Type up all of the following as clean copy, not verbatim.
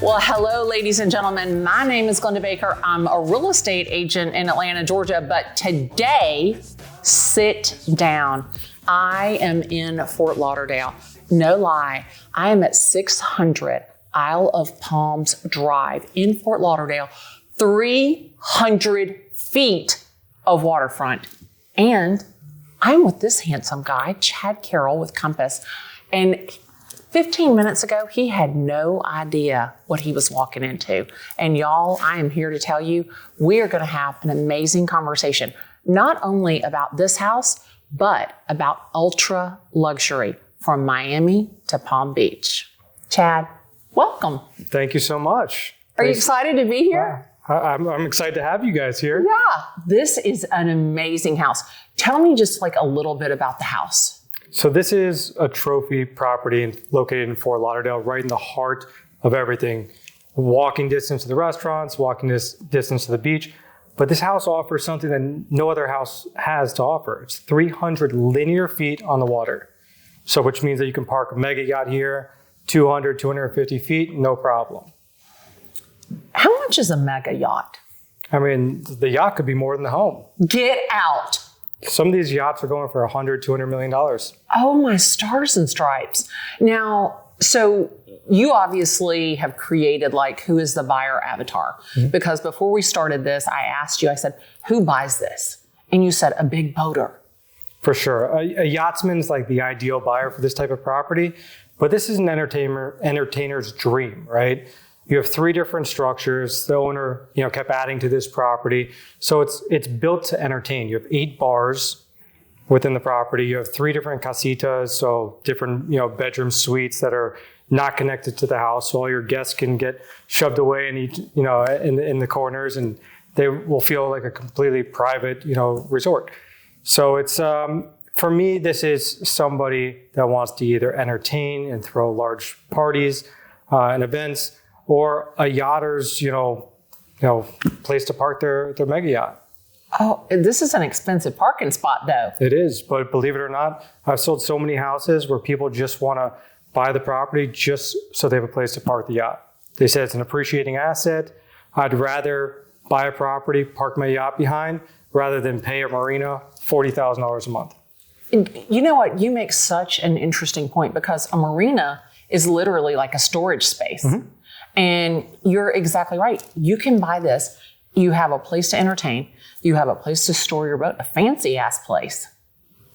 Well, hello, ladies and gentlemen. My name is Glennda Baker. I'm a real estate agent in Atlanta, Georgia, but today, sit down. I am in Fort Lauderdale. No lie, I am at 600 Isle of Palms Drive in Fort Lauderdale, 300 feet of waterfront. And I'm with this handsome guy, Chad Carroll with Compass. And 15 minutes ago, he had no idea what he was walking into. And y'all, I am here to tell you, we are going to have an amazing conversation, not only about this house, but about ultra luxury from Miami to Palm Beach. Chad, welcome. Thank you so much. Are you excited to be here? I'm excited to have you guys here. Yeah, this is an amazing house. Tell me just like a little bit about the house. So this is a trophy property located in Fort Lauderdale, right in the heart of everything. Walking distance to the restaurants, walking distance to the beach. But this house offers something that no other house has to offer. It's 300 linear feet on the water. So which means that you can park a mega yacht here, 200, 250 feet, no problem. How much is a mega yacht? I mean, the yacht could be more than the home. Get out. Some of these yachts are going for $100, $200 million. Oh, my stars and stripes. Now, so you obviously have created like, who is the buyer avatar? Mm-hmm. Because before we started this, I asked you, I said, who buys this? And you said, a big boater. For sure. A yachtsman's like the ideal buyer for this type of property. But this is an entertainer's dream, right? You have 3 different structures. The owner, kept adding to this property. So it's built to entertain. You have 8 bars within the property. You have 3 different casitas, so different, bedroom suites that are not connected to the house. So all your guests can get shoved away in each, in the corners, and they will feel like a completely private, resort. So it's, for me, this is somebody that wants to either entertain and throw large parties and events, or a yachter's, place to park their mega yacht. Oh, this is an expensive parking spot, though. It is, but believe it or not, I've sold so many houses where people just want to buy the property just so they have a place to park the yacht. They said it's an appreciating asset. I'd rather buy a property, park my yacht behind, rather than pay a marina $40,000 a month. You know what? You make such an interesting point, because a marina is literally like a storage space. Mm-hmm. And you're exactly right. You can buy this. You have a place to entertain. You have a place to store your boat, a fancy ass place.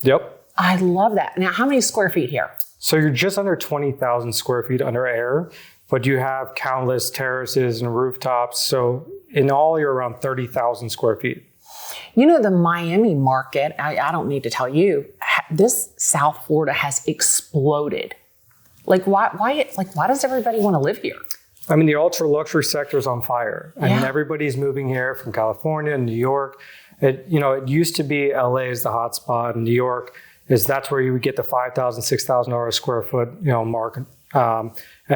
Yep. I love that. Now, how many square feet here? So you're just under 20,000 square feet under air, but you have countless terraces and rooftops. So in all, you're around 30,000 square feet. The Miami market, I don't need to tell you, this South Florida has exploded. Why does everybody want to live here? I mean, the ultra luxury sector is on fire. I mean, everybody's moving here from California and New York. It used to be LA is the hot spot, and New York that's where you would get the $5,000, $6,000 a square foot, mark. And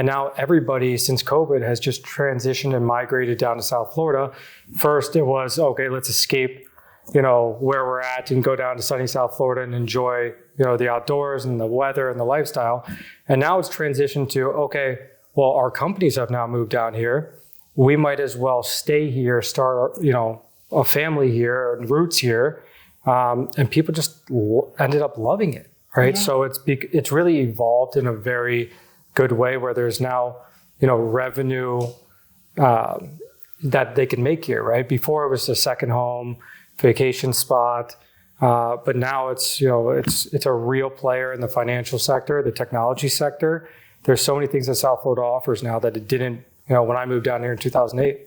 now everybody since COVID has just transitioned and migrated down to South Florida. First, it was, okay, let's escape, where we're at and go down to sunny South Florida and enjoy, the outdoors and the weather and the lifestyle. And now it's transitioned to, okay, well, our companies have now moved down here. We might as well stay here, start, a family here and roots here. And people just ended up loving it, right? Yeah. So it's really evolved in a very good way where there's now, revenue that they can make here, right? Before it was a second home, vacation spot. But now it's a real player in the financial sector, the technology sector. There's so many things that South Florida offers now that it didn't, when I moved down here in 2008.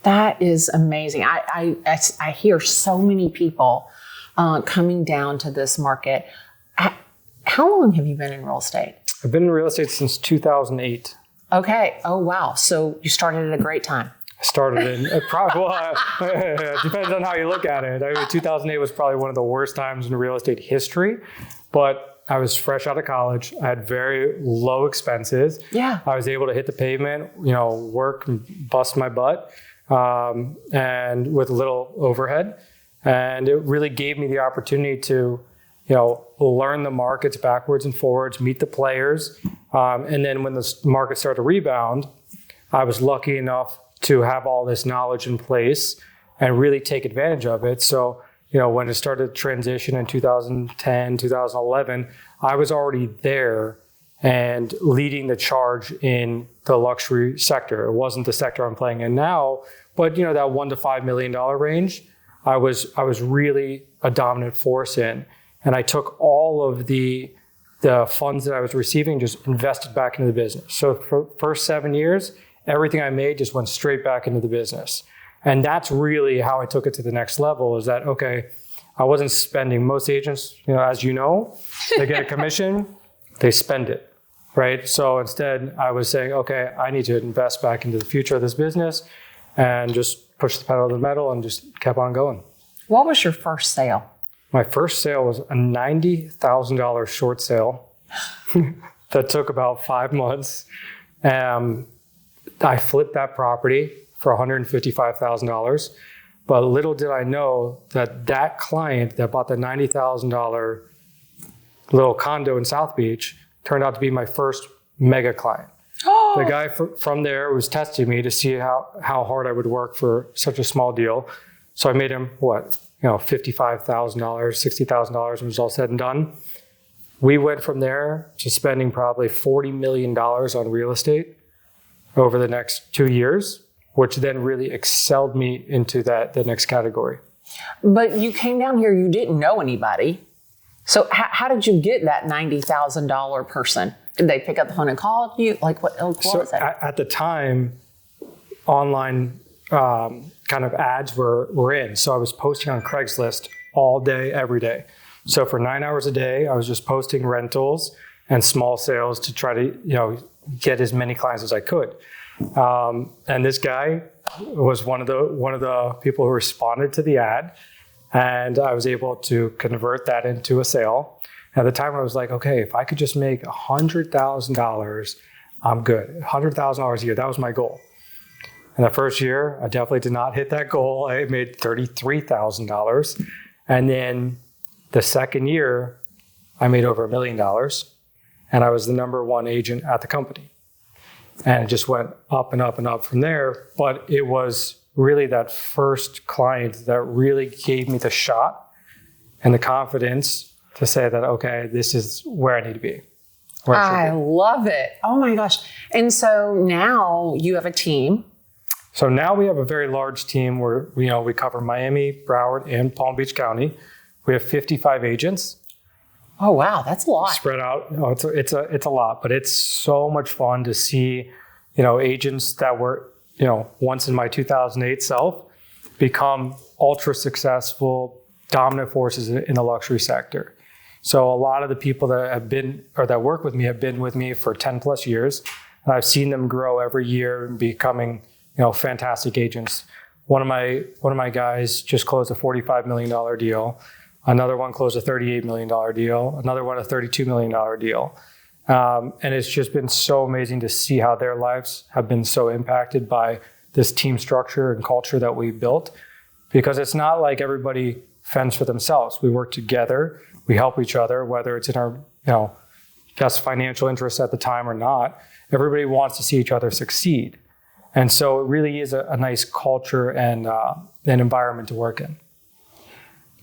That is amazing. I hear so many people coming down to this market. How long have you been in real estate? I've been in real estate since 2008. Okay. Oh, wow. So you started at a great time. I started in, it depends on how you look at it. I mean, 2008 was probably one of the worst times in real estate history, but I was fresh out of college. I had very low expenses. Yeah. I was able to hit the pavement, work and bust my butt, and with little overhead. And it really gave me the opportunity to, learn the markets backwards and forwards, meet the players. And then when the market started to rebound, I was lucky enough to have all this knowledge in place and really take advantage of it. So, when it started to transition in 2010, 2011, I was already there and leading the charge in the luxury sector. It wasn't the sector I'm playing in now, but that $1 to $5 million range, I was really a dominant force in. And I took all of the funds that I was receiving, just invested back into the business. So for the first 7 years, everything I made just went straight back into the business. And that's really how I took it to the next level, is that, okay, I wasn't spending. Most agents, as you know, they get a commission, they spend it, right? So instead, I was saying, okay, I need to invest back into the future of this business and just push the pedal to the metal and just kept on going. What was your first sale? My first sale was a $90,000 short sale that took about 5 months. I flipped that property for $155,000. But little did I know that client that bought the $90,000 little condo in South Beach turned out to be my first mega client. The guy from there was testing me to see how hard I would work for such a small deal. So I made him, $55,000, $60,000 when it was all said and done. We went from there to spending probably $40 million on real estate over the next 2 years, which then really excelled me into the next category. But you came down here, you didn't know anybody. So how did you get that $90,000 person? Did they pick up the phone and call you? Like what was it? At the time, online kind of ads were in. So I was posting on Craigslist all day, every day. So for 9 hours a day, I was just posting rentals and small sales to try to, get as many clients as I could. And this guy was one of the people who responded to the ad, and I was able to convert that into a sale. At the time, I was like, okay, if I could just make $100,000, I'm good. $100,000 a year, that was my goal. And the first year, I definitely did not hit that goal. I made $33,000. And then the second year, I made over $1 million, and I was the number one agent at the company. And it just went up and up and up from there. But it was really that first client that really gave me the shot and the confidence to say that, okay, this is where I need to be. I love it. Oh my gosh. And so now you have a team. So now we have a very large team where, we cover Miami, Broward, and Palm Beach County. We have 55 agents. Oh, wow. That's a lot. Spread out. It's a lot, but it's so much fun to see, agents that were, once in my 2008 self become ultra successful, dominant forces in the luxury sector. So a lot of the people that have been, or that work with me, have been with me for 10 plus years. And I've seen them grow every year and becoming, fantastic agents. One of my guys just closed a $45 million deal. Another one closed a $38 million deal. Another one a $32 million deal. And it's just been so amazing to see how their lives have been so impacted by this team structure and culture that we built. Because it's not like everybody fends for themselves. We work together. We help each other, whether it's in our best financial interests at the time or not. Everybody wants to see each other succeed. And so it really is a nice culture and an environment to work in.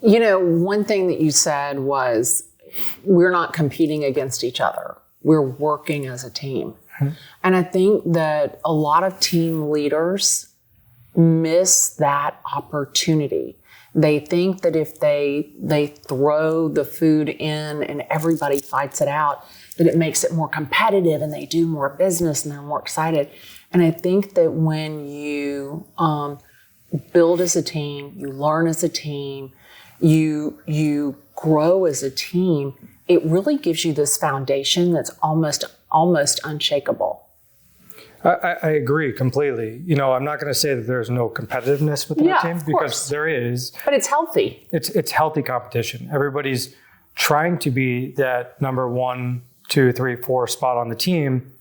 One thing that you said was, we're not competing against each other. We're working as a team. Mm-hmm. And I think that a lot of team leaders miss that opportunity. They think that if they throw the food in and everybody fights it out, that it makes it more competitive and they do more business and they're more excited. And I think that when you build as a team, you learn as a team, you grow as a team, it really gives you this foundation that's almost unshakable. I agree completely. I'm not going to say that there's no competitiveness within the team, because there is. But it's healthy. It's healthy competition. Everybody's trying to be that number 1, 2, 3, 4 spot on the team,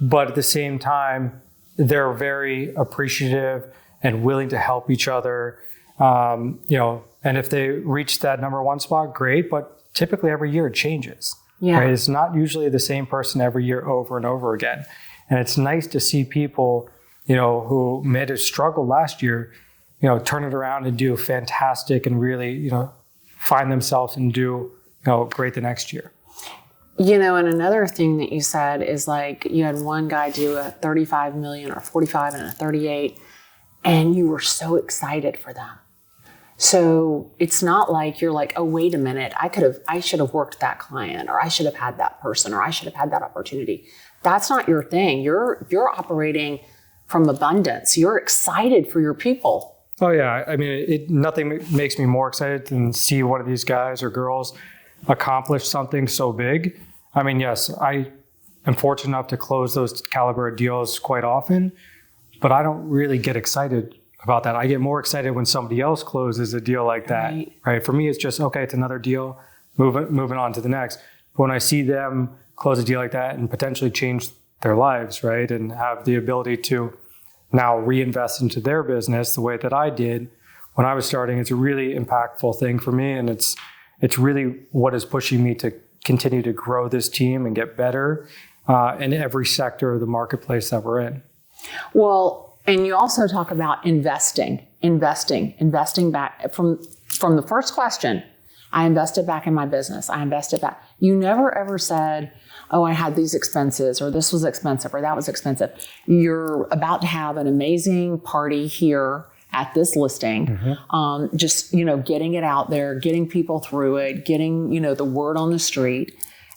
but at the same time, they're very appreciative and willing to help each other. And if they reach that number 1 spot, great. But typically every year it changes. Yeah. Right? It's not usually the same person every year over and over again. And it's nice to see people who made a struggle last year, turn it around and do fantastic and really, find themselves and do, great the next year. And another thing that you said is like you had one guy do a 35 million or 45 and a 38, and you were so excited for them. So it's not like you're like, oh, wait a minute, I should have worked that client, or I should have had that person, or I should have had that opportunity. That's not your thing. You're operating from abundance. You're excited for your people. Oh yeah. I mean, nothing makes me more excited than see one of these guys or girls accomplish something so big. I mean, yes, I am fortunate enough to close those caliber deals quite often, but I don't really get excited about that. I get more excited when somebody else closes a deal like that, right? For me, it's just, okay, it's another deal, moving on to the next. But when I see them close a deal like that and potentially change their lives, right? And have the ability to now reinvest into their business the way that I did when I was starting, it's a really impactful thing for me. And it's really what is pushing me to continue to grow this team and get better in every sector of the marketplace that we're in. Well, and you also talk about investing back from the first question. I invested back in my business. I invested back. You never ever said, oh, I had these expenses, or this was expensive, or that was expensive. You're about to have an amazing party here at this listing. Mm-hmm. Just, getting it out there, getting people through it, getting, the word on the street.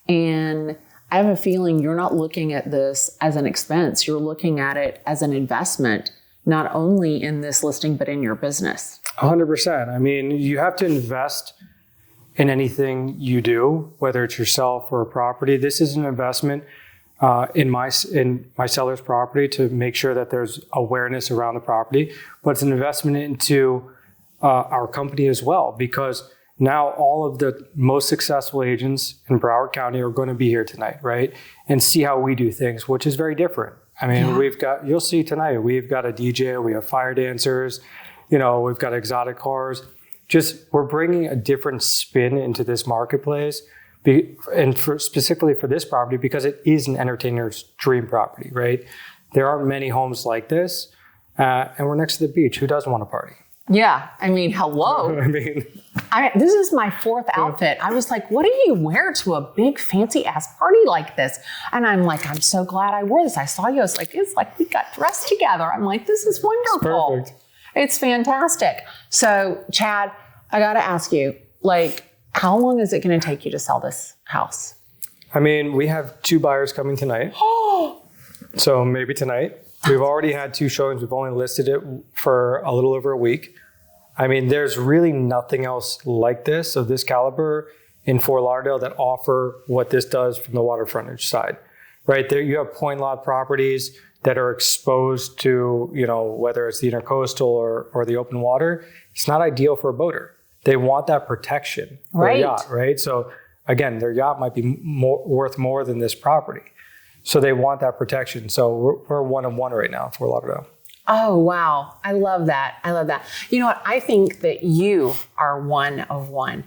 And I have a feeling you're not looking at this as an expense. You're looking at it as an investment, not only in this listing, but in your business. 100%. I mean, you have to invest in anything you do, whether it's yourself or a property. This is an investment in my seller's property to make sure that there's awareness around the property, but it's an investment into our company as well, because now all of the most successful agents in Broward County are going to be here tonight, right? And see how we do things, which is very different. I mean, you'll see tonight, we've got a DJ, we have fire dancers, we've got exotic cars. We're bringing a different spin into this marketplace, specifically for this property, because it is an entertainer's dream property, right? There aren't many homes like this, and we're next to the beach. Who doesn't want to party? Yeah, I mean, hello. This is my fourth outfit. I was like, what do you wear to a big fancy ass party like this? And I'm like, I'm so glad I wore this. I saw you. I was like, it's like we got dressed together. I'm like, this is wonderful. It's perfect. It's fantastic. So, Chad, I got to ask you, how long is it going to take you to sell this house? I mean, we have 2 buyers coming tonight. So maybe tonight. We've already had 2 showings. We've only listed it for a little over a week. I mean, there's really nothing else like this of this caliber in Fort Lauderdale that offer what this does from the waterfrontage side, right? There you have point lot properties that are exposed to, whether it's the intercoastal or the open water. It's not ideal for a boater. They want that protection for a yacht, right? So again, their yacht might be worth more than this property. So they want that protection. So we're 1 of 1 right now in Fort Lauderdale. Oh, wow. I love that. You know what? I think that you are 1 of 1.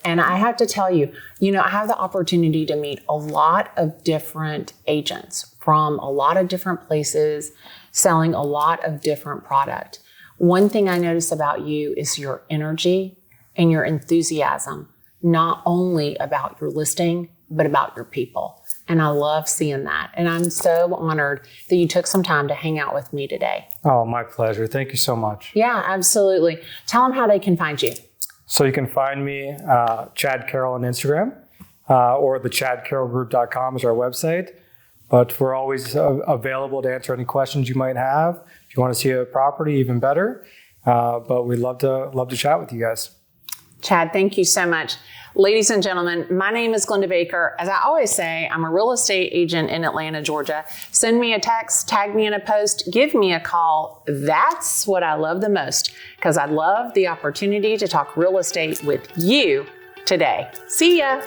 And I have to tell you, I have the opportunity to meet a lot of different agents from a lot of different places, selling a lot of different product. One thing I notice about you is your energy and your enthusiasm, not only about your listing, but about your people. And I love seeing that. And I'm so honored that you took some time to hang out with me today. Oh, my pleasure. Thank you so much. Yeah, absolutely. Tell them how they can find you. So you can find me, Chad Carroll on Instagram, or the chadcarrollgroup.com is our website. But we're always available to answer any questions you might have. If you want to see a property, even better. But we'd love to chat with you guys. Chad, thank you so much. Ladies and gentlemen, my name is Glennda Baker. As I always say, I'm a real estate agent in Atlanta, Georgia. Send me a text, tag me in a post, give me a call. That's what I love the most, because I love the opportunity to talk real estate with you today. See ya.